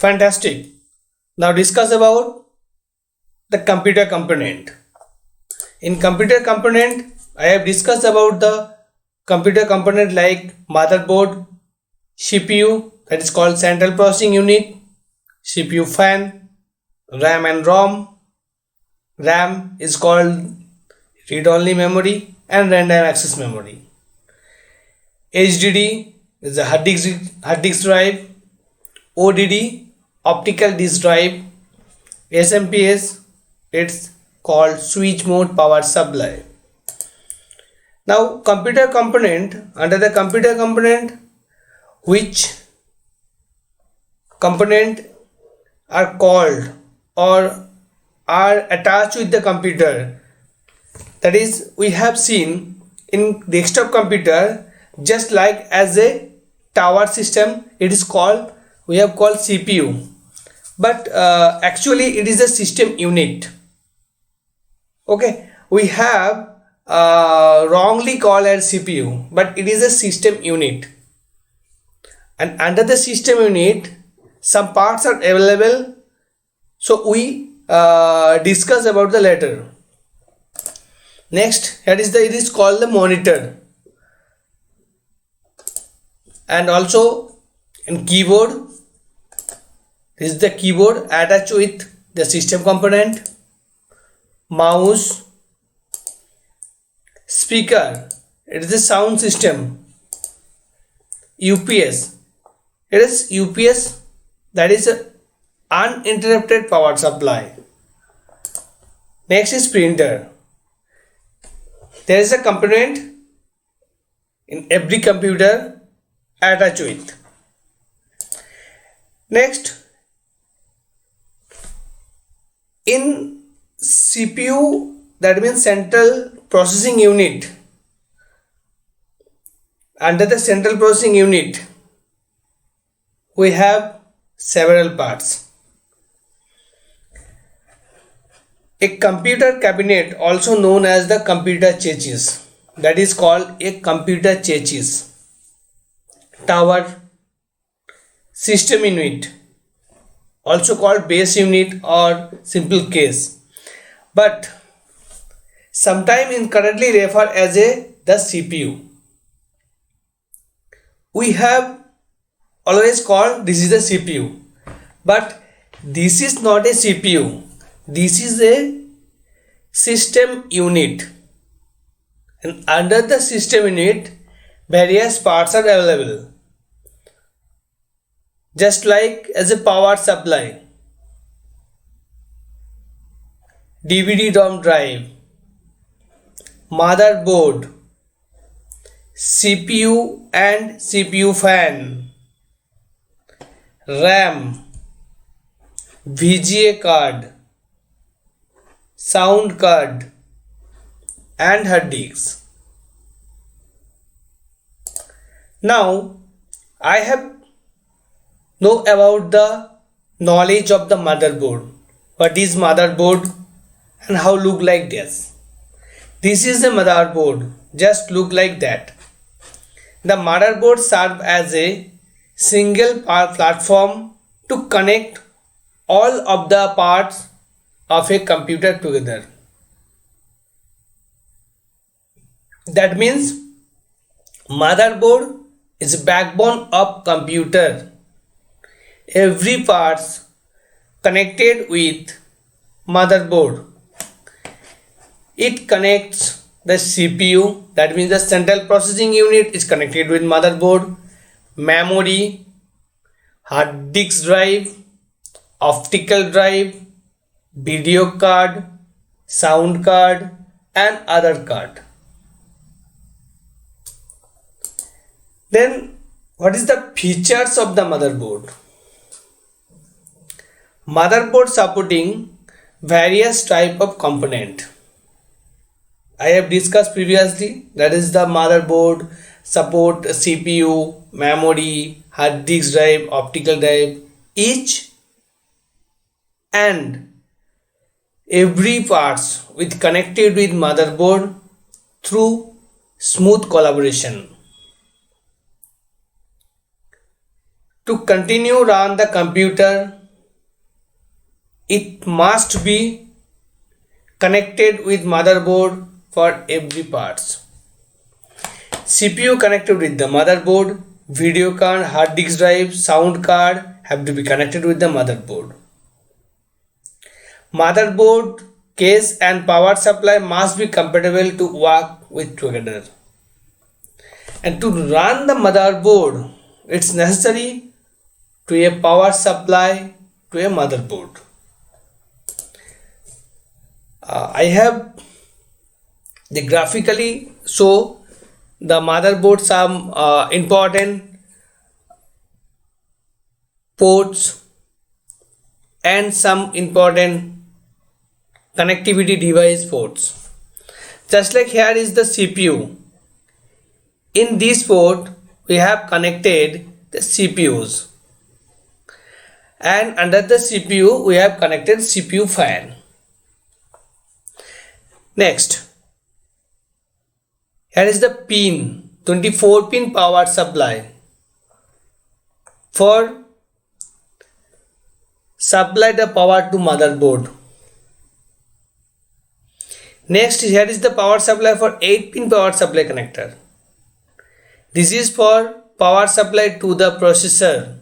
Fantastic. Now discuss about the computer component. In computer component, I have discussed about the computer component like motherboard, CPU, that is called central processing unit, CPU fan, RAM and ROM. RAM is called read-only memory and random access memory. HDD is a hard disk drive. ODD, optical disk drive. SMPS, it's called switch mode power supply. Now computer component, under the computer component, which component are called or are attached with the computer, that is, we have seen in desktop computer, just like as a tower system, it is called, we have called CPU, but actually it is a system unit. Okay, we have wrongly called as CPU, but it is a system unit, and under the system unit some parts are available, so we discuss about the later. Next, it is called the monitor, and also in keyboard, this is the keyboard attached with the system component. Mouse, speaker, it is the sound system. UPS, it is UPS, that is a uninterrupted power supply. Next is printer. There is a component in every computer attached with. Next, in CPU, that means central processing unit, under the central processing unit we have several parts. A computer cabinet, also known as the computer chassis, that is called a computer chassis. Tower, system unit, also called base unit or simple case, but sometimes incorrectly referred as the CPU. We have always called this is the CPU, but this is not a CPU. This is a system unit, and under the system unit various parts are available, just like as a power supply, DVD-ROM drive, motherboard, CPU and CPU fan, RAM, VGA card, sound card and hard disk. Now I have know about the knowledge of the motherboard. What is motherboard and how look like this? This is a motherboard, just look like that. The motherboard serves as a single platform to connect all of the parts of a computer together. That means motherboard is backbone of computer. Every parts connected with motherboard. It connects the CPU, that means the central processing unit is connected with motherboard, memory, hard disk drive, optical drive, video card, sound card and other card. Then what is the features of the motherboard? Motherboard supporting various type of component. I have discussed previously, that is the motherboard support CPU, memory, hard disk drive, optical drive, each and every parts with connected with motherboard through smooth collaboration. to continue run the computer, it must be connected with motherboard for every parts. CPU connected with the motherboard, video card, hard disk drive, sound card have to be connected with the motherboard. Motherboard, case and power supply must be compatible to work with together. And to run the motherboard, it's necessary to a power supply to a motherboard. I have the graphically show the motherboard some important ports and some important connectivity device ports. Just like here is the CPU. In this port we have connected the CPUs, and under the CPU we have connected CPU fan. Next, here is the pin, 24 pin power supply for supply the power to motherboard. Next, here is the power supply for 8 pin power supply connector. This is for power supply to the processor.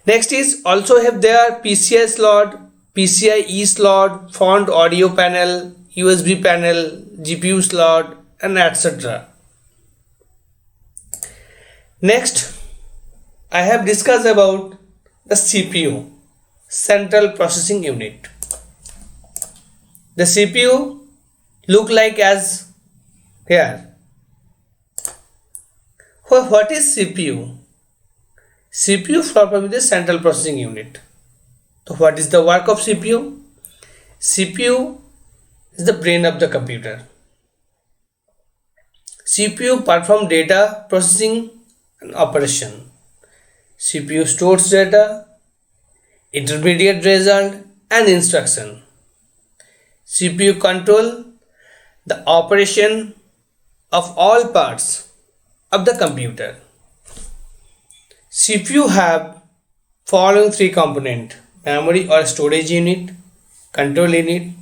Next is also have their PCI slot, PCIe slot, front audio panel, USB panel, GPU slot, and etc. Next, I have discussed about the CPU, Central Processing Unit. The CPU look like as here. What is CPU? CPU proper with the Central Processing Unit. So what is the work of CPU? CPU is the brain of the computer. CPU performs data processing and operation. CPU stores data, intermediate result and instruction. CPU control the operation of all parts of the computer. CPU have following three components: memory or storage unit, control unit,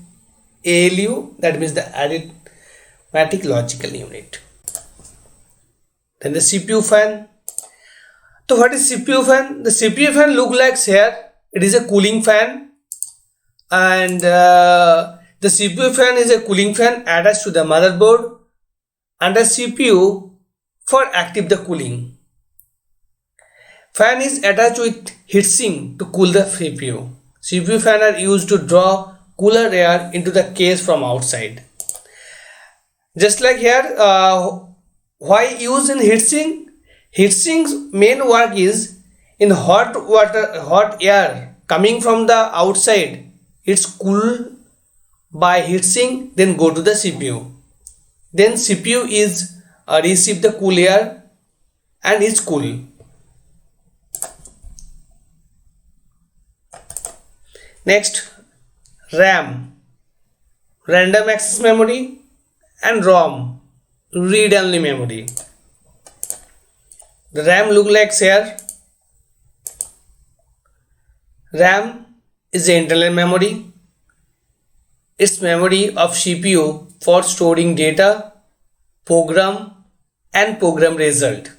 ALU, that means the arithmetic logical unit. Then the CPU fan. So what is CPU fan? The CPU fan look like here. It is a cooling fan, and the CPU fan is a cooling fan attached to the motherboard and the CPU for active the cooling. Fan is attached with heatsink to cool the CPU. CPU fan are used to draw cooler air into the case from outside. Just like here, why use in heatsink? Heatsink's main work is in hot air coming from the outside. It's cool by heatsink, then go to the CPU. Then CPU is receive the cool air and is cool. Next, RAM, random access memory, and ROM, read only memory. The RAM look like here. RAM is the internal memory. It's memory of CPU for storing data, program and program result.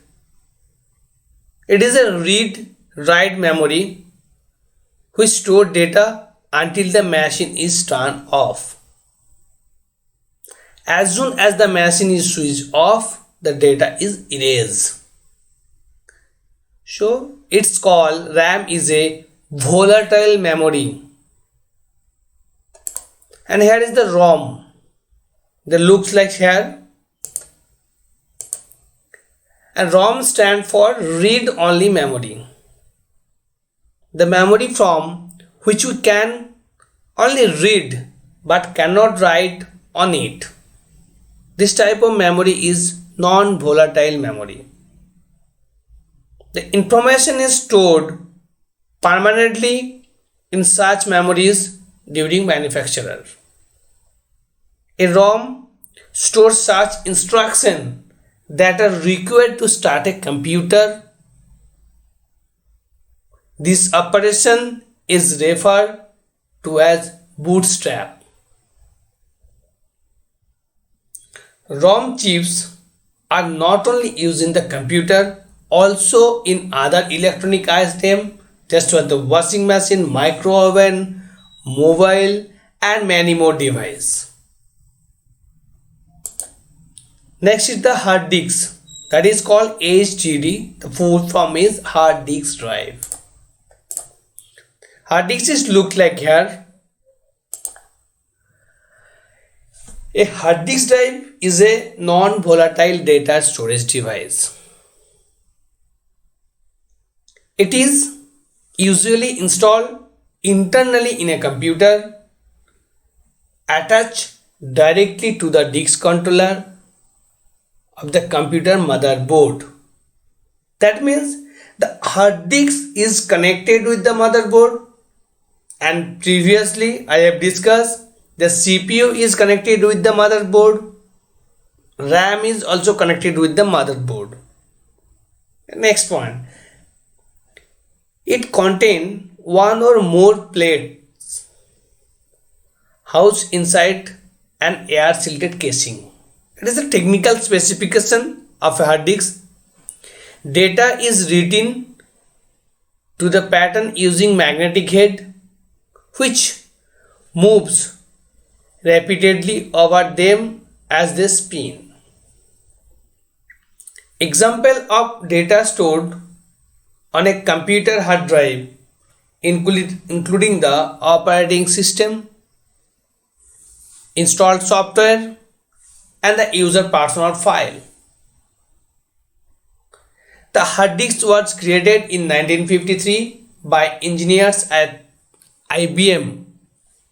It is a read-write memory which store data until the machine is turned off. As soon as the machine is switched off, the data is erased. So it's called RAM is a volatile memory. And here is the ROM. That looks like here. And ROM stand for read only memory. The memory from which we can only read but cannot write on it. This type of memory is non-volatile memory. The information is stored permanently in such memories during manufacture. A ROM stores such instructions that are required to start a computer This operation is referred to as bootstrap. ROM chips are not only used in the computer, also in other electronic items, just like the washing machine, micro oven, mobile, and many more devices. Next is the hard disk, that is called HDD. The full form is hard disk drive. Hard disk is look like here. A hard disk drive is a non-volatile data storage device. It is usually installed internally in a computer, attached directly to the disk controller of the computer motherboard. That means the hard disk is connected with the motherboard, and previously I have discussed the CPU is connected with the motherboard, RAM is also connected with the motherboard. Next point, it contains one or more plates housed inside an air sealed casing. It is a technical specification of a hard disk. Data is written to the pattern using magnetic head, which moves repeatedly over them as they spin. Example of data stored on a computer hard drive including the operating system, installed software, and the user personal file. The hard disk was created in 1953 by engineers at IBM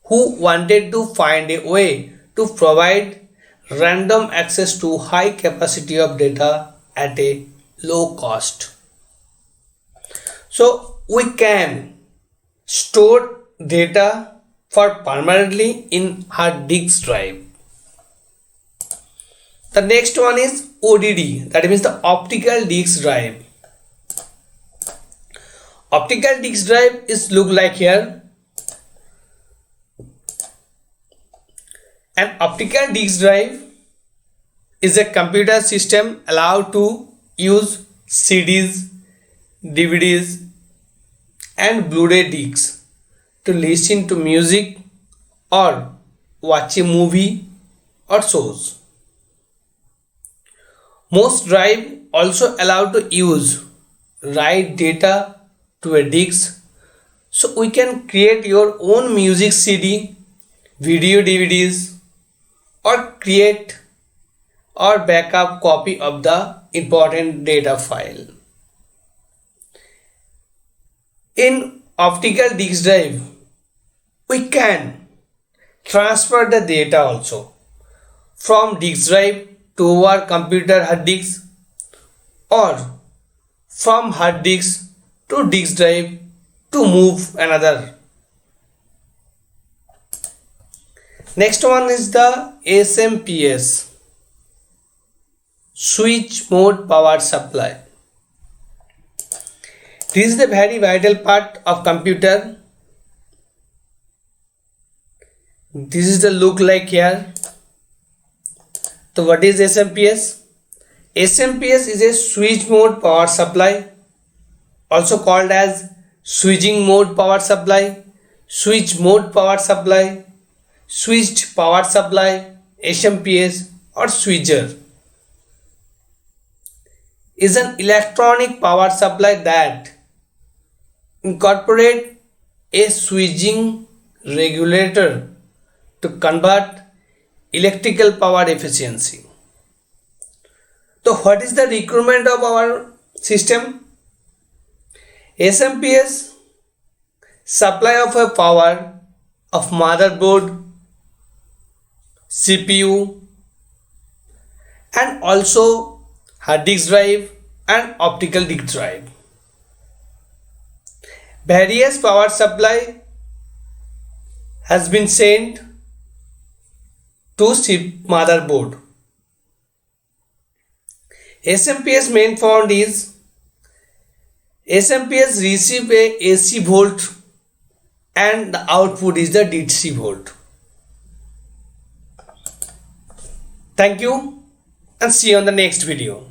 who wanted to find a way to provide random access to high capacity of data at a low cost. So we can store data for permanently in hard disk drive. The next one is ODD, that means the optical disk drive. Optical disk drive is look like here. An optical disk drive is a computer system allowed to use CDs, DVDs, and Blu-ray discs to listen to music or watch a movie or shows. Most drives also allow to use write data to a disk, so we can create your own music CD, video DVDs, or create or backup copy of the important data file. In optical disk drive, we can transfer the data also from disk drive to our computer hard disk or from hard disk to disk drive to move another. Next one is the SMPS, switch mode power supply. This is the very vital part of computer. This is the look like here. So what is SMPS? SMPS is a switch mode power supply, also called as switching mode power supply, switch mode power supply, switched power supply, SMPS, or switcher. Is an electronic power supply that incorporate a switching regulator to convert electrical power efficiency. So what is the requirement of our system? SMPS supply of a power of motherboard, CPU, and also hard disk drive and optical disk drive. Various power supply has been sent to chip motherboard. SMPS main found is SMPS receive a AC volt and the output is the DC volt. Thank you and see you on the next video.